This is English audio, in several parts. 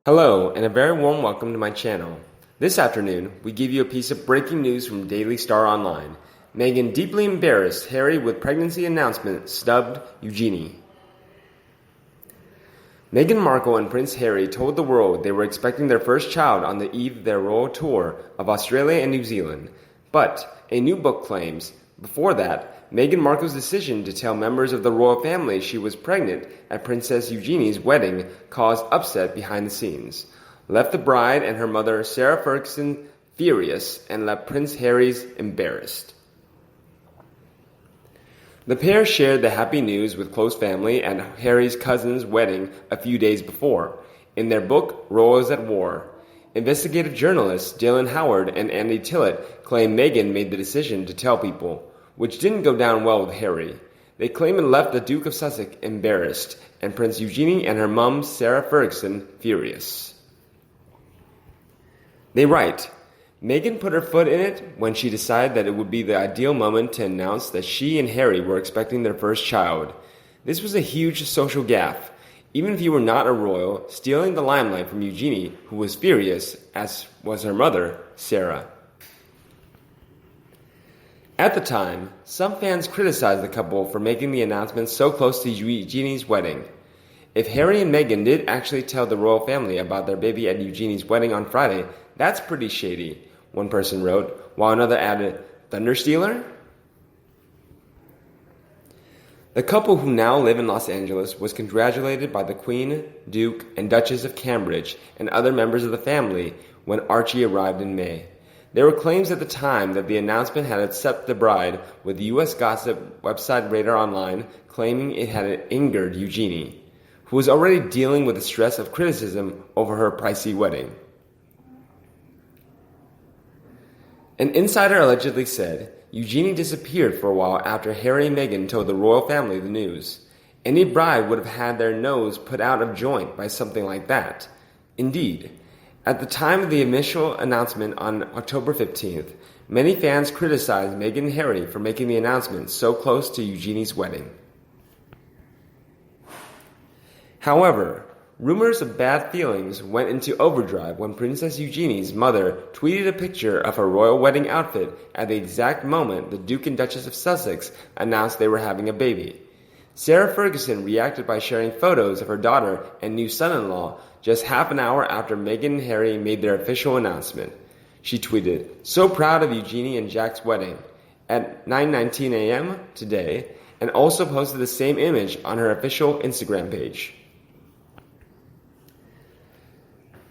Hello, and a very warm welcome to my channel. This afternoon, we give you a piece of breaking news from Daily Star Online. Meghan deeply embarrassed Harry with pregnancy announcement, Snubbed Eugenie. Meghan Markle and Prince Harry told the world they were expecting their first child on the eve of their royal tour of Australia and New Zealand. But a new book claims, before that, Meghan Markle's decision to tell members of the royal family she was pregnant at Princess Eugenie's wedding caused upset behind the scenes, left the bride and her mother Sarah Ferguson furious, and left Prince Harry's embarrassed. The pair shared the happy news with close family at Harry's cousin's wedding a few days before. In their book, Royals at War, investigative journalists Dylan Howard and Andy Tillett claim Meghan made the decision to tell people, which didn't go down well with Harry. They claim it left the Duke of Sussex embarrassed, and Prince Eugenie and her mum, Sarah Ferguson, furious. They write, Meghan put her foot in it when she decided that it would be the ideal moment to announce that she and Harry were expecting their first child. This was a huge social gaffe. Even if you were not a royal, stealing the limelight from Eugenie, who was furious, as was her mother, Sarah. At the time, some fans criticized the couple for making the announcement so close to Eugenie's wedding. If Harry and Meghan did actually tell the royal family about their baby at Eugenie's wedding on Friday, that's pretty shady, one person wrote, while another added, Thunderstealer? The couple, who now live in Los Angeles, was congratulated by the Queen, Duke, and Duchess of Cambridge and other members of the family when Archie arrived in May. There were claims at the time that the announcement had upset the bride, with U.S. gossip website Radar Online claiming it had angered Eugenie, who was already dealing with the stress of criticism over her pricey wedding. An insider allegedly said, Eugenie disappeared for a while after Harry and Meghan told the royal family the news. Any bride would have had their nose put out of joint by something like that. Indeed, at the time of the initial announcement on October 15th, many fans criticized Meghan and Harry for making the announcement so close to Eugenie's wedding. However, rumors of bad feelings went into overdrive when Princess Eugenie's mother tweeted a picture of her royal wedding outfit at the exact moment the Duke and Duchess of Sussex announced they were having a baby. Sarah Ferguson reacted by sharing photos of her daughter and new son-in-law just half an hour after Meghan and Harry made their official announcement. She tweeted, "So proud of Eugenie and Jack's wedding," at 9:19 a.m. today, and also posted the same image on her official Instagram page.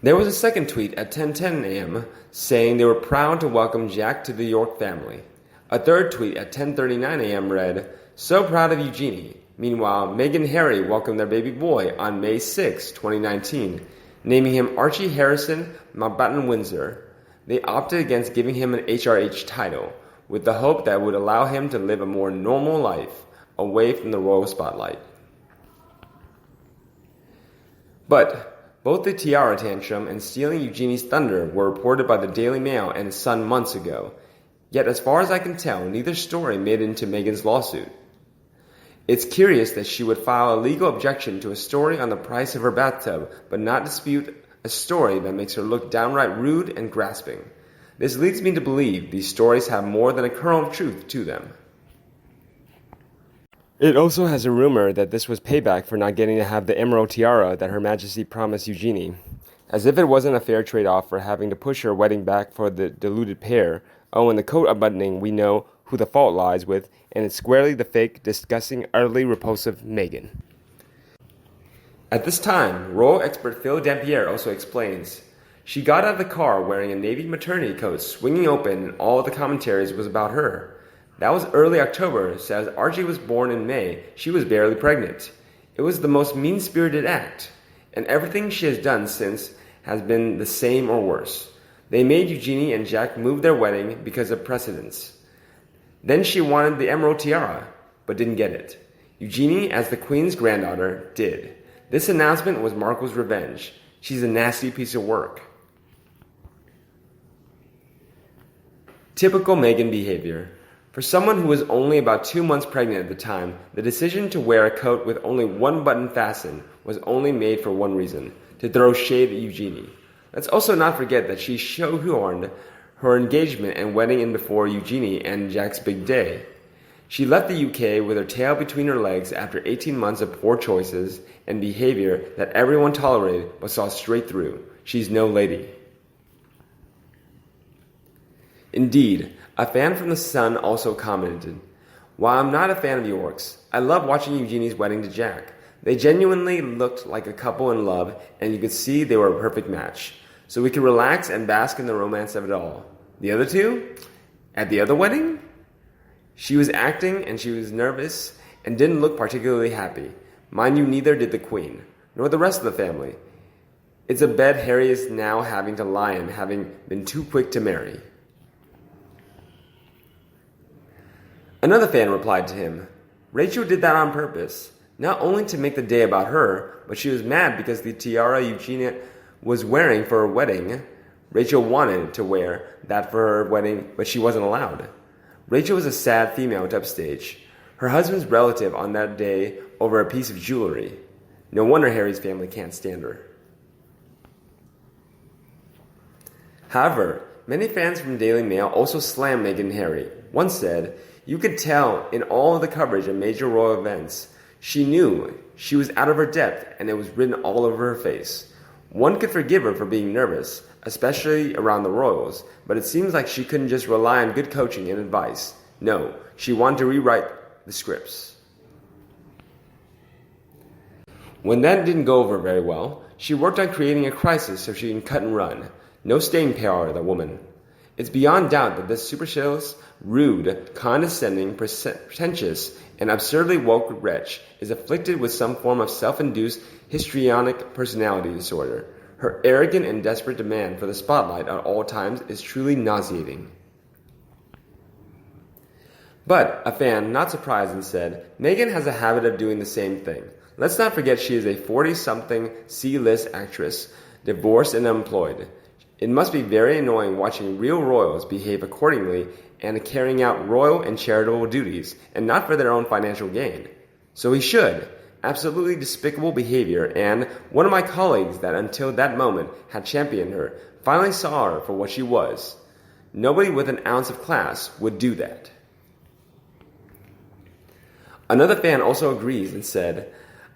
There was a second tweet at 10:10 a.m. saying they were proud to welcome Jack to the York family. A third tweet at 10:39 a.m. read, "So proud of Eugenie." Meanwhile, Meghan and Harry welcomed their baby boy on May 6, 2019, naming him Archie Harrison Mountbatten Windsor. They opted against giving him an HRH title, with the hope that it would allow him to live a more normal life, away from the royal spotlight. But both the tiara tantrum and stealing Eugenie's thunder were reported by the Daily Mail and The Sun months ago. Yet as far as I can tell, neither story made it into Meghan's lawsuit. It's curious that she would file a legal objection to a story on the price of her bathtub, but not dispute a story that makes her look downright rude and grasping. This leads me to believe these stories have more than a kernel of truth to them. It also has a rumor that this was payback for not getting to have the emerald tiara that Her Majesty promised Eugenie. As if it wasn't a fair trade-off for having to push her wedding back for the deluded pair. Oh, and the coat unbuttoning, we know who the fault lies with, and it's squarely the fake, disgusting, utterly repulsive Meghan. At this time, royal expert Phil Dampier also explains, she got out of the car wearing a navy maternity coat swinging open, and all the commentaries was about her. That was early October, so as Archie was born in May, she was barely pregnant. It was the most mean-spirited act, and everything she has done since has been the same or worse. They made Eugenie and Jack move their wedding because of precedence. Then she wanted the emerald tiara, but didn't get it. Eugenie, as the Queen's granddaughter, did. This announcement was Markle's revenge. She's a nasty piece of work. Typical Meghan behavior. For someone who was only about 2 months pregnant at the time, the decision to wear a coat with only one button fastened was only made for one reason: to throw shade at Eugenie. Let's also not forget that she shoehorned her engagement and wedding in before Eugenie and Jack's big day. She left the UK with her tail between her legs after 18 months of poor choices and behavior that everyone tolerated but saw straight through. She's no lady. Indeed, a fan from The Sun also commented, "While I'm not a fan of York's, I love watching Eugenie's wedding to Jack. They genuinely looked like a couple in love, and you could see they were a perfect match. So we could relax and bask in the romance of it all. The other two? At the other wedding? She was acting, and she was nervous, and didn't look particularly happy. Mind you, neither did the Queen, nor the rest of the family. It's a bed Harry is now having to lie in, having been too quick to marry." Another fan replied to him, "Rachel did that on purpose, not only to make the day about her, but she was mad because the tiara Eugenie was wearing for her wedding. Rachel wanted to wear that for her wedding, but she wasn't allowed. Rachel was a sad female to upstage her husband's relative on that day over a piece of jewelry. No wonder Harry's family can't stand her." However, many fans from Daily Mail also slammed Meghan and Harry. One said, "You could tell in all of the coverage of major royal events, she knew she was out of her depth and it was written all over her face. One could forgive her for being nervous, especially around the royals, but it seems like she couldn't just rely on good coaching and advice. No, she wanted to rewrite the scripts." When that didn't go over very well, she worked on creating a crisis so she can cut and run. No staying power, the woman. It's beyond doubt that this supercilious, rude, condescending, pretentious, and absurdly woke wretch is afflicted with some form of self-induced histrionic personality disorder. Her arrogant and desperate demand for the spotlight at all times is truly nauseating. But a fan, not surprised, said, "Meghan has a habit of doing the same thing. Let's not forget she is a 40-something C-list actress, divorced and unemployed. It must be very annoying watching real royals behave accordingly and carrying out royal and charitable duties, and not for their own financial gain. So he should. Absolutely despicable behavior, and one of my colleagues that until that moment had championed her finally saw her for what she was. Nobody with an ounce of class would do that." Another fan also agrees and said,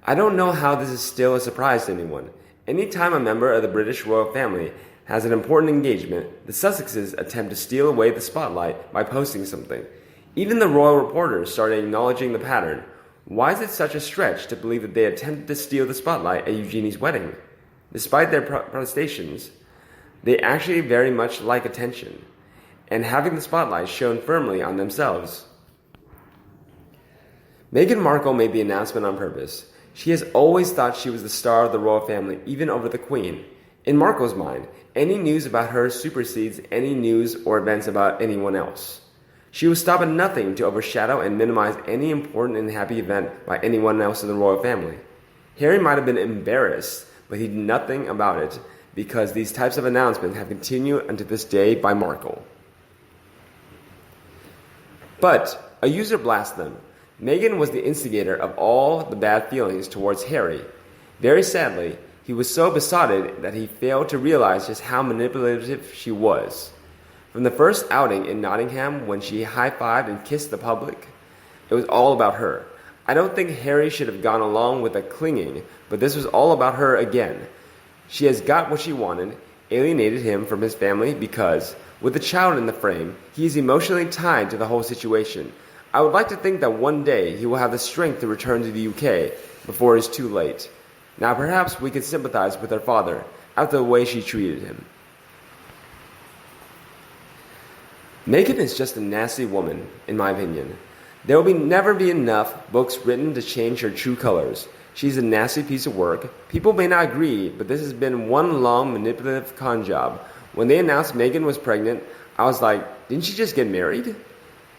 "I don't know how this is still a surprise to anyone. Anytime a member of the British royal family has an important engagement, the Sussexes attempt to steal away the spotlight by posting something. Even the royal reporters started acknowledging the pattern. Why is it such a stretch to believe that they attempted to steal the spotlight at Eugenie's wedding? Despite their protestations, they actually very much like attention, and having the spotlight shone firmly on themselves." Meghan Markle made the announcement on purpose. She has always thought she was the star of the royal family, even over the Queen. In Markle's mind, any news about her supersedes any news or events about anyone else. She will stop at nothing to overshadow and minimize any important and happy event by anyone else in the royal family. Harry might have been embarrassed, but he did nothing about it because these types of announcements have continued unto this day by Markle. But a user blasted them. Meghan was the instigator of all the bad feelings towards Harry. Very sadly, he was so besotted that he failed to realize just how manipulative she was. From the first outing in Nottingham when she high-fived and kissed the public, it was all about her. I don't think Harry should have gone along with the clinging, but this was all about her again. She has got what she wanted, alienated him from his family because, with the child in the frame, he is emotionally tied to the whole situation. I would like to think that one day he will have the strength to return to the UK before it is too late. Now perhaps we can sympathize with her father after the way she treated him. Meghan is just a nasty woman, in my opinion. There will never be enough books written to change her true colors. She's a nasty piece of work. People may not agree, but this has been one long manipulative con job. When they announced Meghan was pregnant, I was like, didn't she just get married?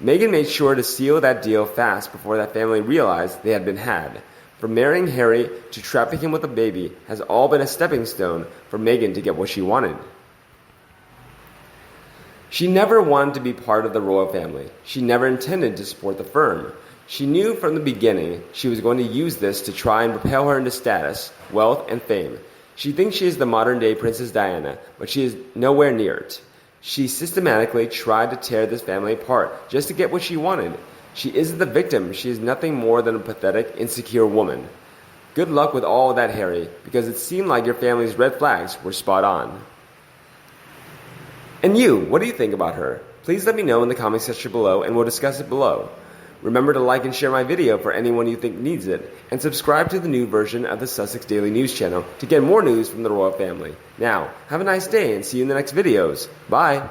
Meghan made sure to seal that deal fast before that family realized they had been had. From marrying Harry to trapping him with a baby has all been a stepping stone for Meghan to get what she wanted. She never wanted to be part of the royal family. She never intended to support the firm. She knew from the beginning she was going to use this to try and propel her into status, wealth, and fame. She thinks she is the modern-day Princess Diana, but she is nowhere near it. She systematically tried to tear this family apart just to get what she wanted. She isn't the victim. She is nothing more than a pathetic, insecure woman. Good luck with all that, Harry, because it seemed like your family's red flags were spot on. And you, what do you think about her? Please let me know in the comment section below and we'll discuss it below. Remember to like and share my video for anyone you think needs it, and subscribe to the new version of the Sussex Daily News channel to get more news from the royal family. Now, have a nice day and see you in the next videos. Bye!